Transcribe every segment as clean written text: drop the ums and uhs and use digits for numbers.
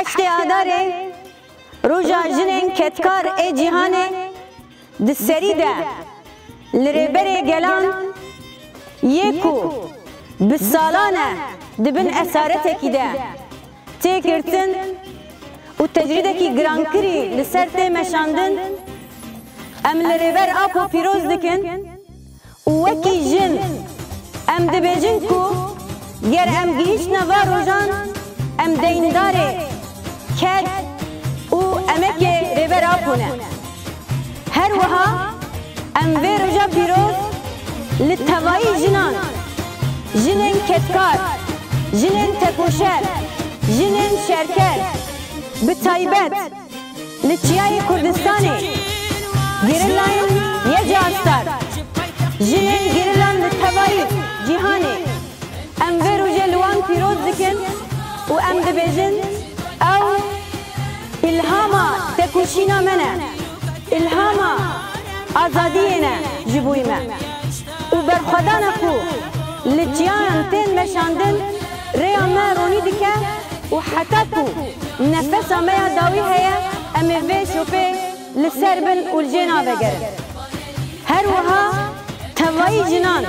حشت آداره روژا جنین کتکار ای جیهانه دسری ده لربر گلان یکو بسالانه دبن اسارتکی ده تکرتن و تجریدکی گرانکری لسر تی مشاندن ام لربر آپو پیروز دکن و وکی جن ام دبیجن کو گر ام گیش نوا روژان ام دینداره کد و امک ربر آپونه هر وها ام وی روژا پیروز لتوایی جنان جنین کتکار جنین تکوشر جنین شرکر بتایبت لچیای کردستانی گیرلاین یه جاستار جنین گیرلان لتوایی جیهانی ام وی روژا لوان پیروز دکن و ام دبیجن او الهاما تکوشینا منه الهاما آزادینا جبویمه و برخدانا کو لجیان تین مشاندن ریا ما رونی دکه و حتی کو نفس ما داوی هیا امی وی شوپی لسر بن و الجینا بگرد هر وها توایی جنان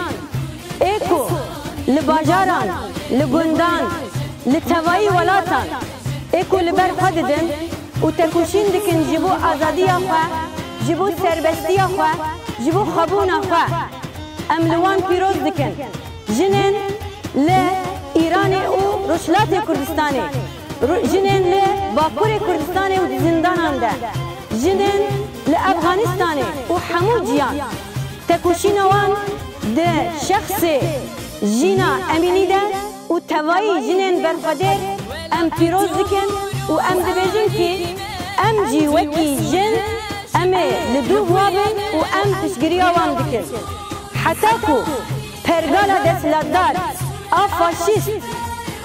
ایکو لباجاران لگندان لتوایی ولاتان ایکو لبر خددن و تکوشین دکن جبو آزادی خواه جبو سربستی خواه جبو خبون خواه املوان پیروز دکن جنین ل ایران و روشلات کردستانی جنین ل باکور کردستانی و زندانان ده جنین ل افغانستانی و حمو جیان تکوشین وان ده شخص جینا امینی ده و توایی جنین برخدر ام پیروز دکن و ام دبیجن که ام جی وکی جن ام لدو وابن و ام تشگری وان دکن حتی کو پرگالا دستلاتدار آفاشیست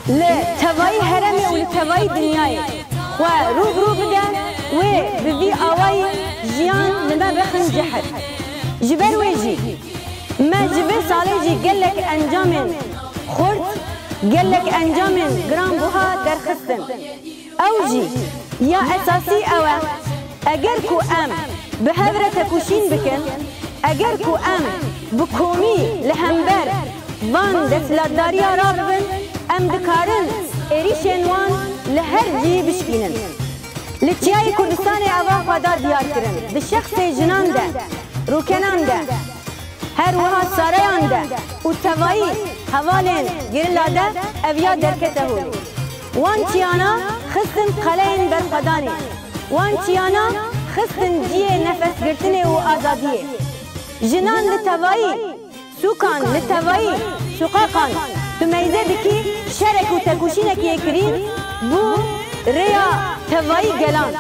لتوایی هرمی و لتوایی دنیای و روبرو بده و ببی آوای جیان لما بخن جحر جبر ویجی ما جبر سالی جی گلک انجام خورد گلک انجام گرام بوها درخستن او جی یا اساسی اوه اگر کو ام به هفره تکوشین بکن اگر کو ام بکومی لهمبر وان دستلاتداری را ببن ام دکارن ایریشن وان لهر جی بشکینن لچیای کردستان آوا خدا دیار کرن ده شخص جنان ده روکنان ده هر وها ساریان ده و توایی حوالین گرلاده اویا درکته هولی وان چیانا خستن قلین برخدانی وان چیانا خستن جیه نفس گرتنه و آزادیه جنان لتوایی سوکان لتوایی شقاقان تو میزه دکی شرک و تکوشینه که کرین بو ریا توایی گلان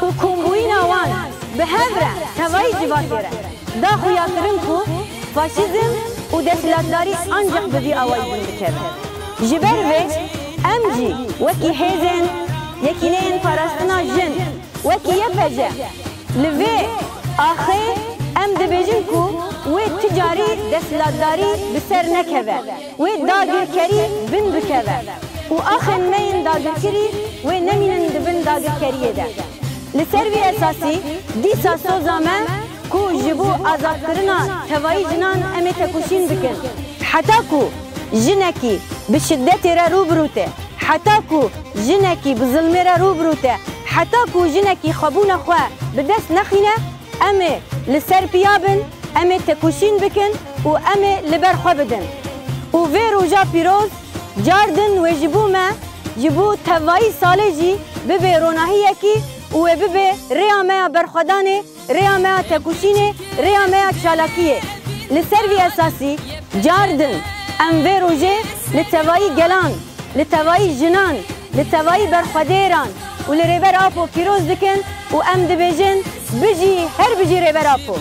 و کمبوین آوان به هفره توایی جباکیره دا خویاترین کو فاشیزم و دستلاتداری انجق ببی آوائی بندکره جبر ویش ام جی وکی هیزن یکینین پاراستنا جن وکی یپجه لوی آخی ام دبیجن کو و تجاری دستلاتداری بسر نکوه و داگرکری بن بکوه و آخر نین داگرکری و نمینن دبن داگرکریه ده لسر وی اساسی دیسا سوزامه کو جبو آزاد کرنا توایی جنان امی تکوشین بکن حتی کو جنکی بشدت را روبروته حتی کو جنکی بظلم را روبروته حتی کو جنکی خبون خواه بدست نخینه امی لسر پیابن امی تکوشین بکن و امی لبر خواه بدن و وی روژا پیروز جاردن و جبو ما جبو توایی ساله جی ببه روناهی یکی و ببه ریامه برخدانه ریامه تکوشینه ریامه چالاکیه لسر وی اساسی جاردن ام وی روژه لتوایی گلان لتوایی جنان لتوایی برخدیران و لریبر آپو پیروز دکن و ام دبیجن بجی هر بجی ریبر آپو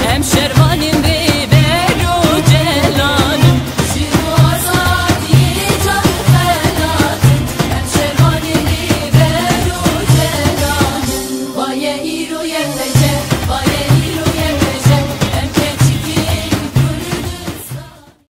هم شروانیم ریبر و جلال